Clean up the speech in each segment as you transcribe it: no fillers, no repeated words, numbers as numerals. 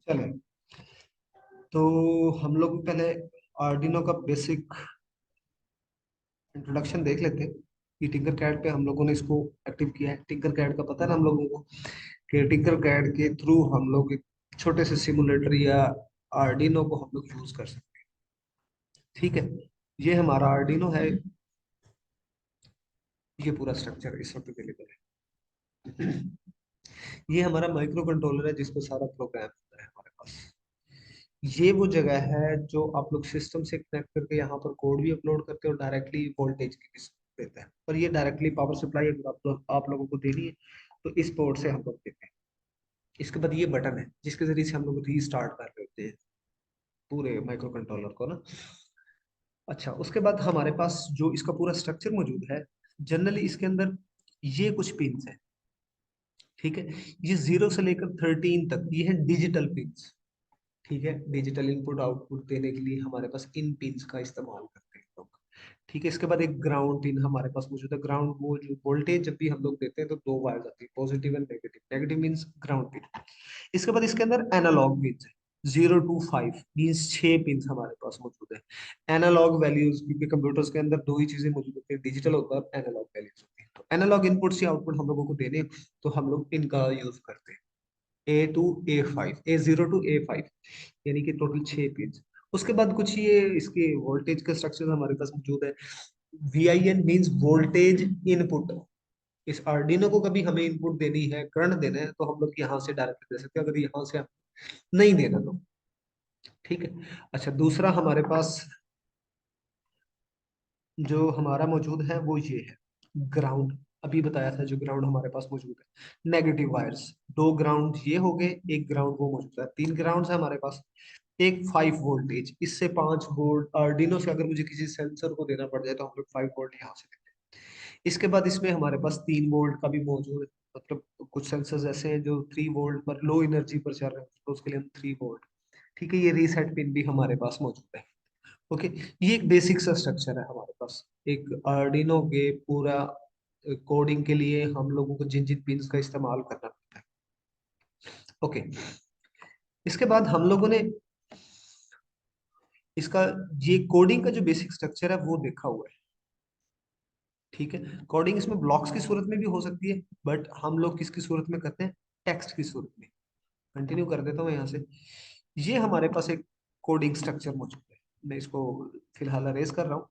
चले तो हम लोग पहले आर्डिनो का बेसिक इंट्रोडक्शन देख लेते हैं कि टिंकर कैड पे हम लोगों ने इसको एक्टिव किया है। टिंकर कैड का पता है ना हम लोगों को कि टिंकर कैड के थ्रू हम लोग एक छोटे से सिमुलेटर या आर्डिनो को हम लोग यूज कर सकते हैं। ठीक है, ये हमारा आर्डिनो है। ये पूरा स्ट्रक्चर इस वक्त अवेलेबल है। ये हमारा माइक्रो कंट्रोलर है जिसपे सारा प्रोग्राम होता है हमारे पास। ये वो जगह है जो आप लोग सिस्टम से कनेक्ट करके यहाँ पर कोड भी अपलोड करते हो, डायरेक्टली वोल्टेज की भी देता है। और ये डायरेक्टली पावर सप्लाई अगर आप लोगों को देनी है तो इस पोर्ट से हम लोग देते हैं। इसके बाद ये बटन है जिसके जरिए से हम लोग रीस्टार्ट कर रहे होते हैं पूरे माइक्रो कंट्रोलर को ना। अच्छा, उसके बाद हमारे पास जो इसका पूरा स्ट्रक्चर मौजूद है, जनरली इसके अंदर ये कुछ पिंस है। ठीक है, ये 0 से लेकर 13 तक ये है डिजिटल पिंस। ठीक है, डिजिटल इनपुट आउटपुट देने के लिए हमारे पास इन पिंस का इस्तेमाल करते हैं लोग। ठीक है, इसके बाद एक ग्राउंड पिन हमारे पास मौजूद है। ग्राउंड वो जो वोल्टेज जब भी हम लोग देते हैं तो दो वायर आती है, positive and negative. Negative means ground pin. इसके बाद इसके अंदर एनालॉग पिन है। 0 to 5 मीन्स 6 पिन हमारे पास मौजूद है। एनालॉग वैल्यूज, क्योंकि कंप्यूटर्स के अंदर दो ही चीजें मौजूद होती है, डिजिटल होता है और एनालॉग वैल्यूज होती है। तो एनालॉग इनपुट से आउटपुट हम लोगों को देने, तो हम लोग इनका यूज करते हैं। A to A5, A0 to A5, यानी कि टोटल 6 पिन। उसके बाद कुछ ये इसके वोल्टेज का स्ट्रक्चर हमारे पास मौजूद है। VIN means voltage input. इस आर्डिनो को कभी हमें इनपुट देनी है, करंट देना है, तो हम लोग यहाँ से डायरेक्ट दे सकते हैं, अगर यहाँ से हम नहीं देना तो। ठीक है। अच्छा, दूसरा हमारे पास जो हमारा मौजूद है वो ये है ग्राउंड। अभी बताया था जो ग्राउंड हमारे पास मौजूद है, नेगेटिव वायर्स। दो ग्राउंड ये हो गए, एक ग्राउंड वो मौजूद है, 3 ग्राउंड है हमारे पास। एक 5 वोल्टेज, इससे 5 वोल्ट आर्डिनो से अगर मुझे किसी सेंसर को देना पड़ जाए तो हम लोग 5 वोल्ट यहाँ से देते हैं। इसके बाद इसमें हमारे पास 3 वोल्ट का भी मौजूद है। मतलब कुछ सेंसर्स ऐसे हैं जो 3 वोल्ट पर लो एनर्जी पर चल रहे हैं, तो उसके लिए हम 3 वोल्ट। ठीक है, ये रीसेट पिन भी हमारे पास मौजूद है। ओके, ये एक बेसिक सा स्ट्रक्चर है हमारे पास एक आर्डिनो के पूरा कोडिंग के लिए हम लोगों को जिन जिन पिन्स का इस्तेमाल करना पड़ता है। ओके, इसके बाद हम लोगों ने इसका ये कोडिंग का जो बेसिक स्ट्रक्चर है वो देखा हुआ है। ठीक है, कोडिंग इसमें ब्लॉक्स की सूरत में भी हो सकती है, बट हम लोग किसकी सूरत में करते हैं, टेक्स्ट की सूरत में। कंटिन्यू कर देता हूँ यहाँ से। ये हमारे पास एक कोडिंग स्ट्रक्चर मौजूद है। मैं इसको फिलहाल अरेज कर रहा हूँ।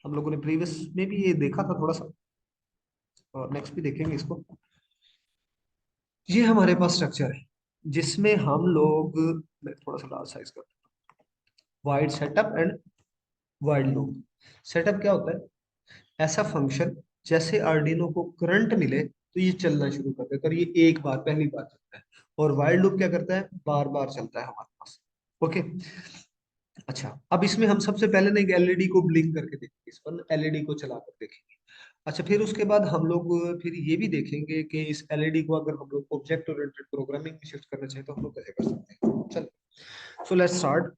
हम लोगों ने प्रीवियस में भी ये देखा था थोड़ा सा, और नेक्स्ट भी देखेंगे इसको। ये हमारे पास स्ट्रक्चर है जिसमें हम लोग, मैं थोड़ा सा लार्ज साइज कर, wide setup and wide loop. Setup क्या होता है, ऐसा फंक्शन जैसे आर्डिनो को करंट मिले तो ये चलना शुरू कर देता है, और ये एक बार पहली बार चलता है। और वाइड लूप क्या करता है, बार बार चलता है हमारे पास। ओके। अच्छा, अब इसमें हम सबसे पहले ना एक एलईडी को ब्लिंक करके देखेंगे, इस पर एलईडी को चला कर देखेंगे। अच्छा, फिर उसके बाद हम लोग फिर ये भी देखेंगे कि इस एलईडी को अगर हम लोग ऑब्जेक्ट ओरिएंटेड प्रोग्रामिंग में शिफ्ट करना चाहें तो हम लोग कैसे कर सकते हैं। चल, सो लेट्स स्टार्ट।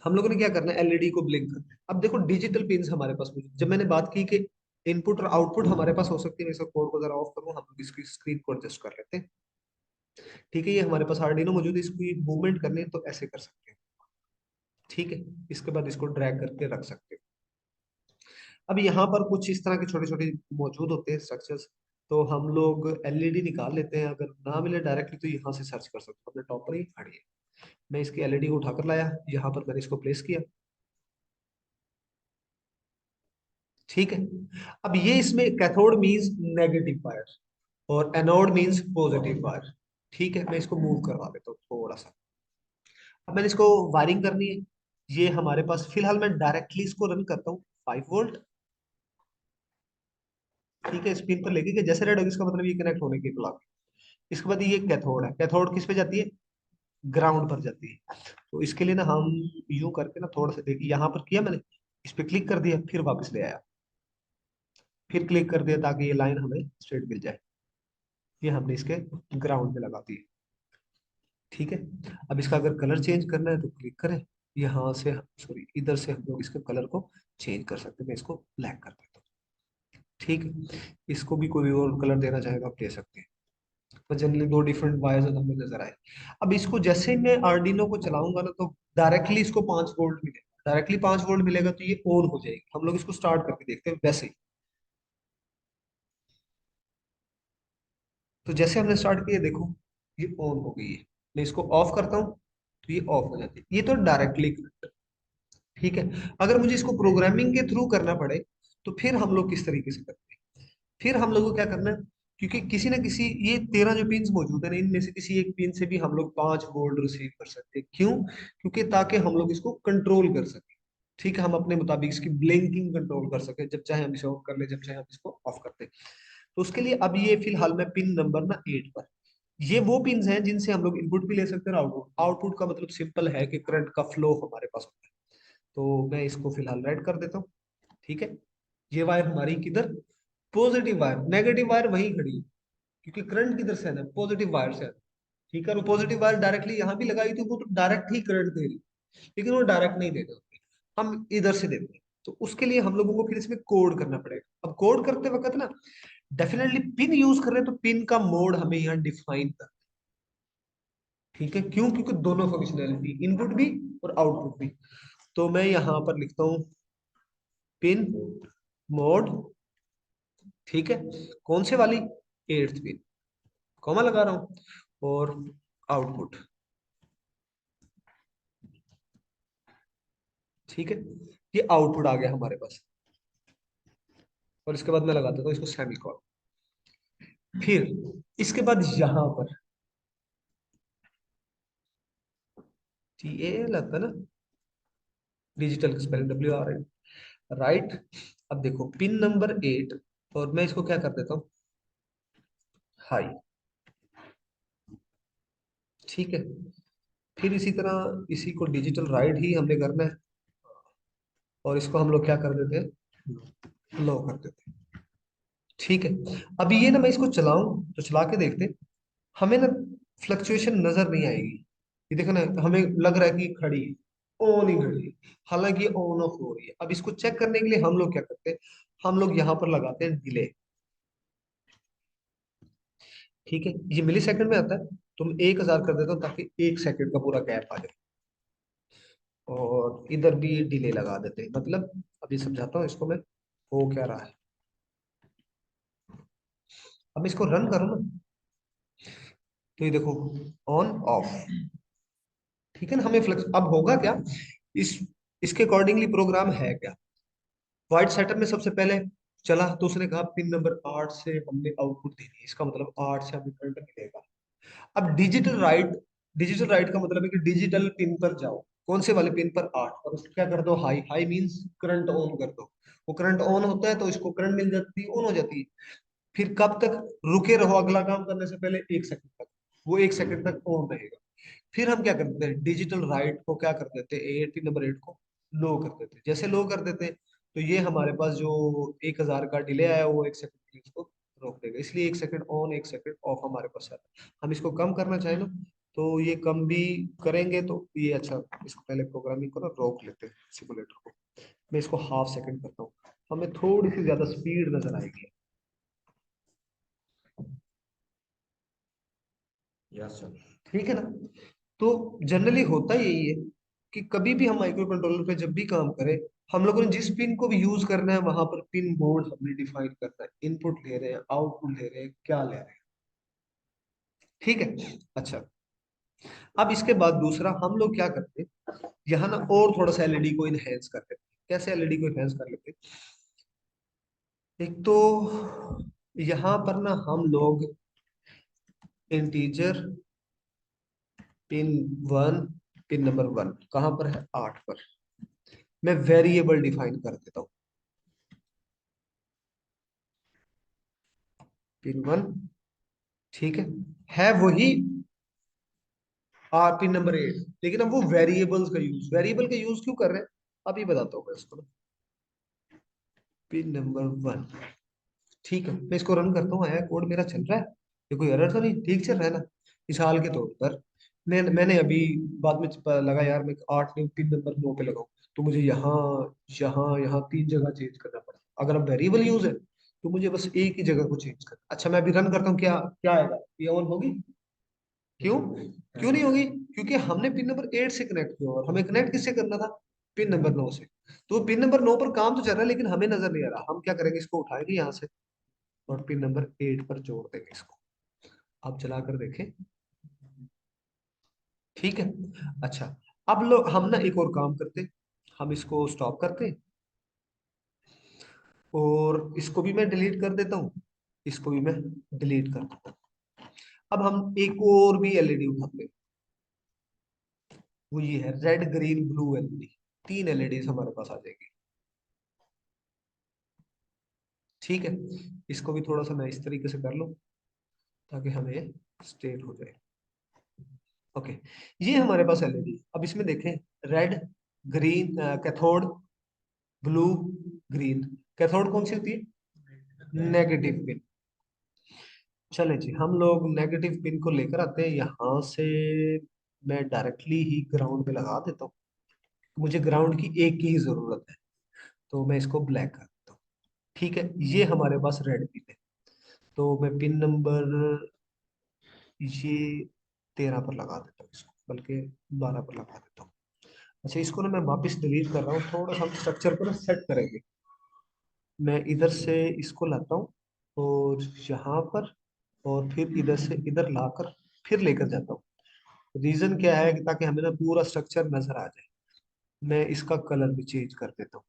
हम लोगों ने क्या करना है, एलईडी को ब्लिंक करना है। अब देखो डिजिटल पिंस हमारे पास मौजूद, जब मैंने बात की कि इनपुट और आउटपुट हमारे पास हो सकती है, मैं इसका कोड को जरा ऑफ करूँ, हम लोग इसकी स्क्रीन को एडजस्ट कर लेते हैं। ठीक है, ये हमारे पास आर्डिनो मौजूद है, इसकी मूवमेंट करनी है तो ऐसे कर सकते हैं। ठीक है, इसके बाद इसको ड्रैग करके रख सकते हैं। अब यहाँ पर कुछ इस तरह के छोटे छोटे मौजूद होते हैं स्ट्रक्चर्स। तो हम लोग एलईडी निकाल लेते हैं, अगर ना मिले डायरेक्टली तो यहाँ से सर्च कर सकते हो, अपने टॉप पर ही खड़ी है। मैं इसकी एलईडी को उठाकर लाया, यहाँ पर मैंने इसको प्लेस किया। ठीक है, अब ये इसमें कैथोड मींस नेगेटिव वायर और एनोड मींस पॉजिटिव वायर। ठीक है, मैं इसको मूव करवा देता हूँ थोड़ा सा। अब मैंने इसको वायरिंग करनी है। ये हमारे पास फिलहाल मैं डायरेक्टली इसको रन करता हूँ 5 वोल्ट। ठीक है, स्पिन पर लेके कि जैसे रेड होगी इसका मतलब ये कनेक्ट होने की ब्लॉक। इसके बाद ये कैथोड है, कैथोड किस पे जाती है, ग्राउंड पर जाती है। तो इसके लिए ना हम यूं करके ना थोड़ा सा देखिए, यहाँ पर किया मैंने, इस पे क्लिक कर दिया, फिर वापस ले आया, फिर क्लिक कर दिया ताकि ये लाइन हमें स्ट्रेट मिल जाए। ये हमने इसके ग्राउंड पे लगा दी। ठीक है, अब इसका अगर कलर चेंज करना है तो क्लिक करें, यहाँ से, सॉरी इधर से हम लोग इसके कलर को चेंज कर सकते हैं। मैं इसको ब्लैक कर देता हूँ। ठीक है, इसको भी कोई और कलर देना चाहेगा आप दे सकते हैं। तो जनरली दो डिफरेंट वायर्स हमें नजर आए। अब इसको जैसे ही मैं आर्डिनो को चलाऊंगा ना, तो डायरेक्टली इसको 5 वोल्ट मिलेगा, डायरेक्टली 5 वोल्ट मिलेगा, तो ये ऑन हो जाएगी। हम लोग इसको स्टार्ट करके देखते हैं वैसे ही। तो जैसे हमने स्टार्ट किया, देखो ये ऑन हो गई है। मैं इसको ऑफ करता हूँ तो ये ऑफ हो जाती है। ये तो डायरेक्टली कनेक्ट, ठीक है। अगर मुझे इसको प्रोग्रामिंग के थ्रू करना पड़े, तो फिर हम लोग किस तरीके से करते हैं? फिर हम लोग को क्या करना है, क्योंकि किसी ना किसी, ये 13 जो पिन मौजूद है ना, इनमें से किसी एक पिन से भी हम लोग 5 वोल्ट रिसीव कर सकते हैं। क्यों? क्योंकि ताकि हम लोग इसको कंट्रोल कर सकें, ठीक है। हम अपने मुताबिक इसकी ब्लिंकिंग कंट्रोल कर सके, जब चाहे हम इसे ऑन कर ले, जब चाहे हम इसको ऑफ कर दे। तो उसके लिए अब ये फिलहाल मैं पिन नंबर ना 8 पर, ये वो पिन हैं जिनसे हम लोग इनपुट भी ले सकते हैं, आउटपुट। आउटपुट का मतलब सिंपल है कि करंट का फ्लो हमारे पास होता है। तो मैं इसको फिलहाल रेड कर देता हूँ, ठीक है। ये वायर हमारी किधर, पॉजिटिव वायर, नेगेटिव वायर वहीं खड़ी है, क्योंकि करंट किधर से है ना, पॉजिटिव वायर से है, ठीक है। और पॉजिटिव वायर डायरेक्टली यहाँ भी लगाई थी, वो तो डायरेक्ट ही करंट दे रही, लेकिन वो डायरेक्ट नहीं देते होते, हम इधर से देते हैं। तो उसके लिए हम लोगों को फिर इसमें कोड करना पड़ेगा। अब कोड करते वक्त ना, डेफिनेटली पिन यूज कर रहे हैं, तो पिन का मोड हमें यहाँ डिफाइन कर, ठीक है। क्यों? क्योंकि दोनों फंक्शनैलिटी, इनपुट भी और आउटपुट भी। तो मैं यहाँ पर लिखता हूँ पिन मोड, ठीक है। कौन से वाली? 8th पिन, कॉमा लगा रहा हूँ, और आउटपुट, ठीक है। ये आउटपुट आ गया हमारे पास। और इसके बाद मैं लगा देता हूँ इसको सेमीकोलन। फिर इसके बाद यहां पर टी ए लगता है ना, डिजिटल स्पेलिंग WR, राइट। अब देखो पिन नंबर 8, और मैं इसको क्या कर देता हूँ, हाई, ठीक है। फिर इसी तरह इसी को डिजिटल राइट ही हमने करना है, और इसको हम लोग क्या कर देते हैं, लो कर देते हैं, ठीक है। अब ये ना, मैं इसको चलाऊं तो चला के देखते हैं, हमें ना फ्लक्चुएशन नजर नहीं आएगी। ये देखो ना, हमें लग रहा है कि खड़ी है, ऑन ही खड़ी है, हालांकि ये ऑन ऑफ हो रही है। अब इसको चेक करने के लिए हम लोग क्या करते हैं, हम लोग यहाँ पर लगाते हैं डिले, ठीक है। ये मिली सेकंड में आता है, तो मैं 1000 कर देता हूँ, ताकि 1 सेकंड का पूरा गैप आ जाए। और इधर भी डिले लगा देते हैं, मतलब अभी समझाता हूँ इसको मैं, हो क्या रहा है। अब इसको रन करो ना, तो ये देखो, ऑन ऑफ, ठीक है ना। हमें फ्लक्स अब होगा क्या, इस इसके अकॉर्डिंगली प्रोग्राम है क्या। वाइट सेटअप में सबसे पहले चला, तो उसने कहा पिन नंबर 8 से हमने आउटपुट देनी है, इसका मतलब 8 से हमें करंट मिलेगा। अब डिजिटल राइट का मतलब है कि डिजिटल पिन पर जाओ, कौन से वाले पिन पर, 8 पर, उसको क्या कर दो, high. High means current on कर दो। वो करंट ऑन होता है तो इसको करंट मिल जाती है, ऑन हो जाती है। फिर कब तक रुके रहो, अगला काम करने से पहले 1 सेकंड तक, वो 1 सेकंड तक ऑन रहेगा। फिर हम क्या करते हैं, डिजिटल राइट को क्या कर देते हैं, पिन नंबर 8 को लो कर देते हैं। जैसे लो कर देते हैं, तो ये हमारे पास जो 1000 का डिले आया, वो 1 सेकंड के लिए इसको रोक देगा। इसलिए 1 सेकंड ऑन 1 सेकंड ऑफ हमारे पास आता है। हम इसको कम करना चाहें ना, तो ये कम भी करेंगे, तो ये अच्छा, इसको पहले प्रोग्रामिंग को ना रोक लेते हैं सिमुलेटर को। मैं इसको हाफ सेकंड करता हूँ, हमें थोड़ी सी ज्यादा स्पीड नजर आएगी। यस सर, ठीक है ना। तो जनरली होता यही है कि कभी भी हम माइक्रो कंट्रोलर पे जब भी काम करें, हम लोगों ने जिस पिन को भी यूज करना है, वहां पर पिन मोड हमने डिफाइन करना है। इनपुट ले रहे हैं, आउटपुट ले रहे हैं, क्या ले रहे हैं, ठीक है। अच्छा, अब इसके बाद दूसरा हम लोग क्या करते हैं, यहाँ ना और थोड़ा सा एलईडी को इनहेंस कर लेते हैं। कैसे एलईडी को इनहेंस कर लेते हैं? एक तो यहाँ पर ना हम लोग इंटीजर पिन 1, पिन नंबर 1 कहाँ पर है, 8 पर, मैं वेरिएबल डिफाइन कर देता हूँ। पिन 1, ठीक है वही पिन नंबर 8, लेकिन अब वो वेरिएबल का यूज क्यों कर रहे हैं, अभी बताता हूँ मैं इसको ना। पिन नंबर 1, ठीक है। मैं इसको रन करता हूँ, आया कोड मेरा चल रहा है, ये कोई एरर तो नहीं, ठीक चल रहा है ना। मिसाल के तौर पर मैंने अभी बाद में लगा यार, मैं 8 नहीं, पिन नंबर 9 पे लगाऊं, तो मुझे यहाँ यहाँ यहाँ 3 जगह चेंज करना पड़ा। अगर अब वेरिएबल यूज है, तो मुझे बस एक ही जगह को चेंज करना। अच्छा मैं अभी रन करता हूँ, क्या क्या आएगा, ये ऑन होगी? क्यों? क्यों नहीं होगी? क्योंकि हमने पिन नंबर 8 से कनेक्ट किया और हमें कनेक्ट किससे करना था? पिन नंबर 9 से। तो पिन नंबर 9 पर काम तो चल रहा है लेकिन हमें नजर नहीं आ रहा। हम क्या करेंगे, इसको उठाएंगे यहाँ से और पिन नंबर 8 पर जोड़ देंगे इसको। आप चला कर देखें। ठीक है। अच्छा, अब लोग हम ना एक और काम करते, हम इसको स्टॉप करते और इसको भी मैं डिलीट कर देता हूँ, इसको भी मैं डिलीट कर देता हूँ। अब हम एक और भी एलईडी उठाते हैं, वो ये है रेड ग्रीन ब्लू एलईडी। तीन एलईडी हमारे पास आ जाएगी। ठीक है, इसको भी थोड़ा सा मैं इस तरीके से कर लूं ताकि हमें स्टेट हो जाए। ओके, ये हमारे पास एलईडी। अब इसमें देखें, red green cathode, blue green. Cathode कौन सी होती है? Negative pin. चले जी, हम लोग नेगेटिव पिन को लेकर आते हैं यहाँ से। मैं डायरेक्टली ही ग्राउंड पे लगा देता हूँ, मुझे ग्राउंड की एक की ही जरूरत है। तो मैं इसको ब्लैक कर देता हूँ। ठीक है, ये हमारे पास रेड पिन है। तो मैं पिन नंबर ये 13 पर लगा देता हूँ इसको, बल्कि 12 पर लगा देता हूँ। अच्छा, इसको ना मैं वापस डिलीट कर रहा हूँ, थोड़ा सा हम स्ट्रक्चर को ना सेट करेंगे। मैं इधर से इसको लाता हूँ और यहाँ पर, और फिर इधर से इधर लाकर फिर लेकर जाता हूँ। रीजन क्या है कि ताकि हमें ना पूरा स्ट्रक्चर नजर आ जाए। मैं इसका कलर भी चेंज कर देता हूँ।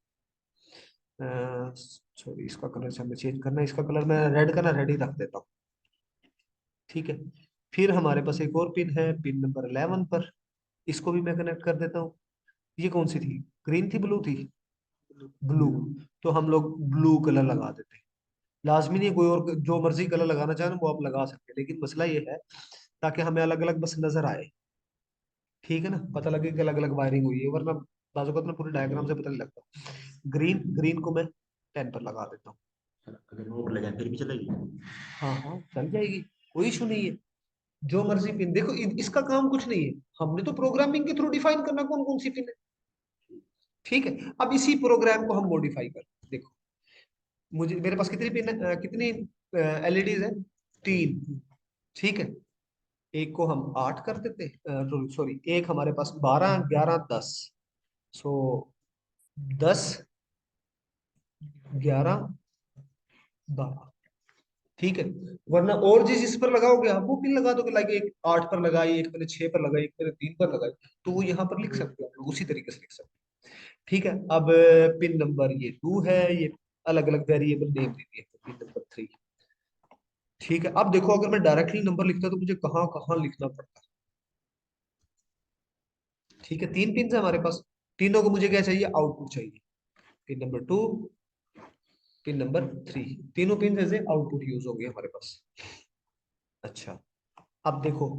सॉरी, इसका कलर से हमें चेंज करना है। इसका कलर मैं रेड का ना रेड ही रख देता हूँ। ठीक है, फिर हमारे पास एक और पिन है, पिन नंबर 11 पर। इसको भी मैं कनेक्ट कर देता हूँ। ये कौन सी थी, ग्रीन थी ब्लू थी? ब्लू। तो हम लोग ब्लू कलर लगा देते हैं। लाजमी नहीं, कोई और जो मर्जी कलर लगाना चाहे ना वो आप लगा सकते हैं, लेकिन मसला ये है ताकि हमें अलग अलग बस नजर आए। ठीक है ना, पता लगे कि अलग अलग वायरिंग हुई है, वरना बाजू का पूरे डायग्राम से पता नहीं लगता। ग्रीन ग्रीन को मैं 10 पर लगा देता हूँ। अगर नोट लगाए फिर भी चलेगी? हाँ हाँ, चल जाएगी, कोई इशू नहीं है। जो मर्जी पिन देखो, इसका काम कुछ नहीं है। हमने तो प्रोग्रामिंग के थ्रू डिफाइन करना कौन कौन सी पिन है। ठीक है, अब इसी प्रोग्राम को हम मॉडिफाई कर, देखो मुझे, मेरे पास कितनी पिन, कितनी एलईडीज है? तीन। ठीक है, एक को हम 8 कर देते, सॉरी, एक हमारे पास 12 11 10। सो 10 11 12। ठीक है, वरना और जिस पर लगाओगे आप वो पिन लगा दोगे, लाइक एक 8 पर लगाई, एक मैंने 6 पर लगाई, एक मैंने 3 पर लगाई, तो वो यहाँ पर लिख सकते हो आप लोग, उसी तरीके से लिख सकते हो। ठीक है, अब पिन नंबर ये 2 है, ये अलग अलग वेरिएबल नेम दे दिए, पिन नंबर 3। ठीक है, अब देखो अगर मैं डायरेक्टली नंबर लिखता तो मुझे कहाँ कहाँ लिखना पड़ता। ठीक है, तीन पिन है हमारे पास, तीनों को मुझे क्या चाहिए, आउटपुट चाहिए। पिन नंबर 2, पिन नंबर 3, तीनों पिन ऐसे आउटपुट यूज हो गए हमारे पास। अच्छा, अब देखो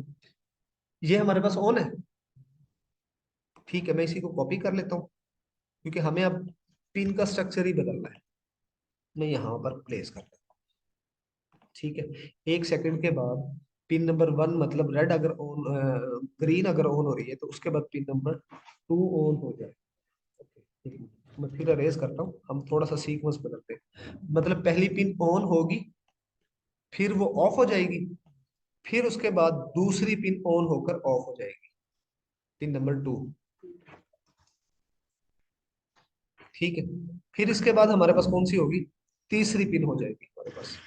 ये हमारे पास ऑन है। ठीक है, मैं इसी को कॉपी कर लेता हूँ क्योंकि हमें अब पिन का स्ट्रक्चर ही बदलना है। मैं यहाँ पर प्लेस कर लेता हूँ। ठीक है, एक सेकंड के बाद पिन नंबर 1 मतलब रेड अगर ऑन, ग्रीन अगर ऑन हो रही है तो उसके बाद पिन नंबर 2 ऑन हो जाए। ओके, मैं फिर अरेज करता हूँ, हम थोड़ा सा सीक्वेंस बदलते हैं। मतलब पहली पिन ऑन होगी, फिर वो ऑफ हो जाएगी, फिर उसके बाद दूसरी पिन ऑन होकर ऑफ हो जाएगी, पिन नंबर 2। ठीक है, फिर इसके बाद हमारे पास कौन सी होगी, तीसरी पिन हो जाएगी हमारे पास,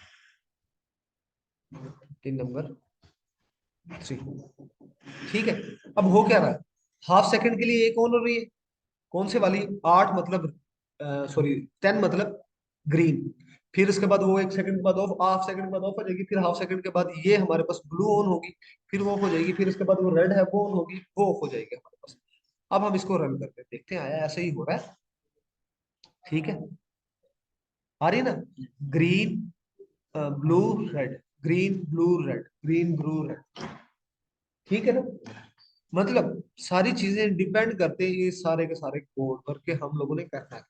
पिन नंबर 3। ठीक है, अब हो क्या रहा है, हाफ सेकंड के लिए एक ऑन हो रही है, कौन से वाली, 8 मतलब, सॉरी 10 मतलब ग्रीन। फिर उसके बाद वो एक सेकंड के बाद ऑफ, हाफ सेकंड के बाद ऑफ हो जाएगी, फिर हाफ सेकंड के बाद ये हमारे पास ब्लू ऑन होगी, फिर वो ऑफ हो जाएगी, फिर उसके बाद वो रेड है वो ऑन होगी, वो ऑफ हो जाएगी हमारे पास। अब हम इसको रन करते हैं, देखते हैं आया, ऐसे ही हो रहा है। ठीक है, आ रही है ना, green blue red, green blue red, green blue red. ठीक है ना, मतलब सारी चीजें डिपेंड करते हैं ये सारे के सारे कोड पर के हम लोगों ने करना है।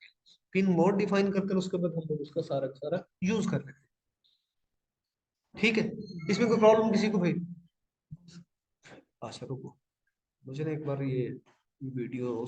पिन मोड डिफाइन करते हैं, उसके बाद हम लोग उसका सारा का सारा यूज कर लेते हैं। ठीक है, इसमें कोई प्रॉब्लम किसी को भाई? अच्छा रुको, मुझे ना एक बार ये वीडियो